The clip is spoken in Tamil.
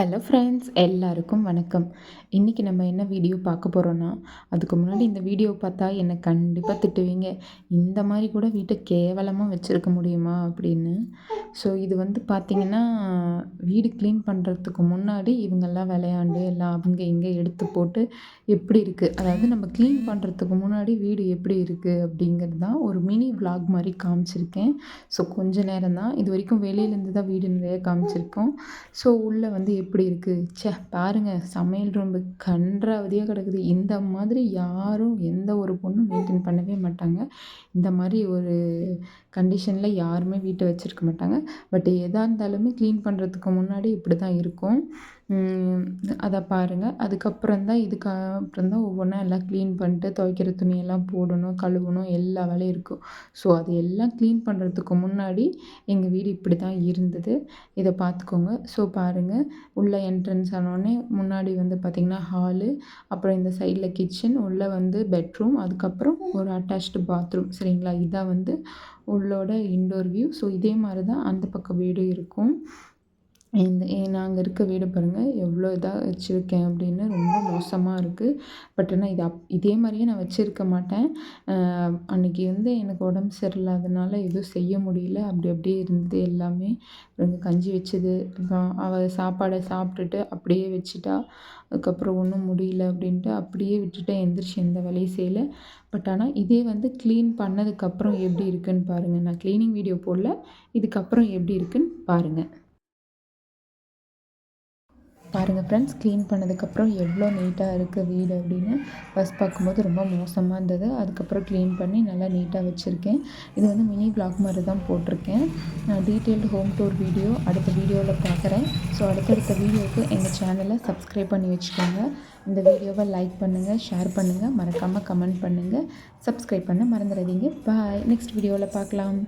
ஹலோ ஃப்ரெண்ட்ஸ், எல்லாருக்கும் வணக்கம். இன்றைக்கி நம்ம என்ன வீடியோ பார்க்க போகிறோன்னா, அதுக்கு முன்னாடி இந்த வீடியோ பார்த்தா என்னை கண்டிப்பாக திட்டுவீங்க. இந்த மாதிரி கூட வீட்டை கேவலமாக வச்சுருக்க முடியுமா அப்படின்னு. ஸோ இது வந்து பார்த்திங்கன்னா, வீடு க்ளீன் பண்ணுறதுக்கு முன்னாடி இவங்கெல்லாம் விளையாண்டு எல்லாம் அங்கே இங்கே எடுத்து போட்டு எப்படி இருக்குது, அதாவது நம்ம க்ளீன் பண்ணுறதுக்கு முன்னாடி வீடு எப்படி இருக்குது அப்படிங்கிறது தான் ஒரு மினி விலாக் மாதிரி காமிச்சிருக்கேன். ஸோ கொஞ்ச நேரம் தான், இது வரைக்கும் வெளியிலேருந்து தான் வீடு நிறைய காமிச்சிருக்கோம். ஸோ உள்ளே வந்து எப்படி இருக்குது, பாருங்கள், சமையல் ரூம் கன்றாவதியாக கிடக்குது. இந்த மாதிரி யாரும் எந்த ஒரு பொண்ணும் மெயின்டைன் பண்ணவே மாட்டாங்க. இந்த மாதிரி ஒரு கண்டிஷனில் யாருமே வீட்டை வச்சுருக்க மாட்டாங்க. பட் எதாக இருந்தாலுமே க்ளீன் பண்ணுறதுக்கு முன்னாடி இப்படி தான் இருக்கும். அதை பாருங்கள். அதுக்கப்புறம் தான் ஒவ்வொன்றா எல்லாம் க்ளீன் பண்ணிட்டு துவைக்கிற துணியெல்லாம் போடணும், கழுவணும், எல்லா வேலையும் இருக்கும். ஸோ அது எல்லாம் க்ளீன் பண்ணுறதுக்கு முன்னாடி எங்கள் வீடு இப்படி தான் இருந்தது. இதை பார்த்துக்கோங்க. ஸோ பாருங்கள், உள்ளே என்ட்ரன்ஸ் ஆனோடனே முன்னாடி வந்து பார்த்திங்கன்னா ஹாலு, அப்புறம் இந்த சைடில் கிச்சன், உள்ளே வந்து பெட்ரூம், அதுக்கப்புறம் ஒரு அட்டாச்டு பாத்ரூம். சரிங்களா, இதான் வந்து உள்ளோட இன்டோர் வியூ. ஸோ இதே மாதிரி தான் அந்த பக்கம் வீடு இருக்கும். நாங்கள் இருக்க வீடு பாருங்கள் எவ்வளோ இதாக வச்சுருக்கேன் அப்படின்னு, ரொம்ப மோசமாக இருக்குது. பட் ஆனால் இதே மாதிரியே நான் வச்சுருக்க மாட்டேன். அன்றைக்கி வந்து எனக்கு உடம்பு சரியில்லாதனால எதுவும் செய்ய முடியல. அப்படியே இருந்தது எல்லாமே. கஞ்சி வச்சது, அப்புறம் அவள் சாப்பாடை சாப்பிட்டுட்டு அப்படியே வச்சுட்டா. அதுக்கப்புறம் ஒன்றும் முடியல அப்படின்ட்டு அப்படியே விட்டுட்டு எந்திரிச்சு எந்த வேலையும் செய்யலை. பட் ஆனால் இதே வந்து க்ளீன் பண்ணதுக்கப்புறம் எப்படி இருக்குதுன்னு பாருங்கள். நான் க்ளீனிங் வீடியோ போடல, இதுக்கப்புறம் எப்படி இருக்குதுன்னு பாருங்கள். பாருங்கள் ஃப்ரெண்ட்ஸ், க்ளீன் பண்ணதுக்கப்புறம் எவ்வளோ நீட்டாக இருக்குது வீடு அப்படின்னு. ஃபஸ்ட் பார்க்கும்போது ரொம்ப மோசமாக இருந்தது. அதுக்கப்புறம் க்ளீன் பண்ணி நல்லா நீட்டாக வச்சுருக்கேன். இது வந்து மினி விலாக் மாதிரி தான் போட்டிருக்கேன். நான் டீட்டெயில்டு ஹோம் டூர் வீடியோ அடுத்த வீடியோவில் பார்க்குறேன். ஸோ அடுத்தடுத்த வீடியோவுக்கு எங்கள் சேனலை சப்ஸ்கிரைப் பண்ணி வச்சுக்கோங்க. இந்த வீடியோவை லைக் பண்ணுங்கள், ஷேர் பண்ணுங்கள், மறக்காமல் கமெண்ட் பண்ணுங்கள், சப்ஸ்கிரைப் பண்ண மறந்துடாதீங்க. பாய். நெக்ஸ்ட் வீடியோவில் பார்க்கலாம்.